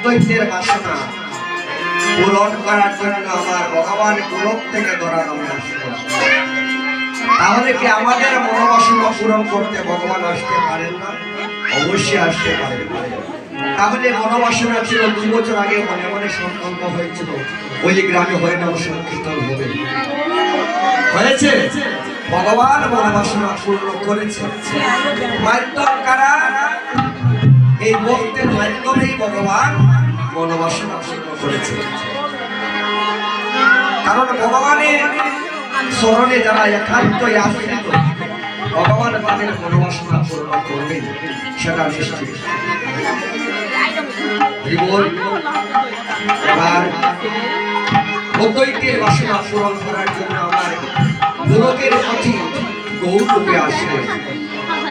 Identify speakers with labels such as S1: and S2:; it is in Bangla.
S1: অদ্বৈতের বাসনা পূরণ করার জন্য আমার ভগবান গোলক থেকে ধরা নামে আসলো। তাহলে কি আমাদের মনোবাসনা পূরণ করতে ভগবান আসতে পারেন না? অবশ্যই আসতে পারেন। তাহলে মনোবাসনা ছিল 2 বছর আগে মনে মনে সংকল্প হয়েছিল ওই গ্রামে হরিনাম সংকীর্তন হবে, হয়েছে। ভগবান মনোবাসনা পূর্ণ করেছে। মাধ্যম কারা? এই ভক্তের মাধ্যমেই ভগবান মনোবাসনা পূর্ণ করেছে। কারণ ভগবানের স্মরণে যারা একান্ত আশ্রিত, ভগবান তাদের মনোবাসনা পূর্ণ করবেন, সেটা নিশ্চিত। এবার অদ্বৈতের বাসনা পূরণ করার জন্য আমার গোলকের প্রতি গৌরবে আসে।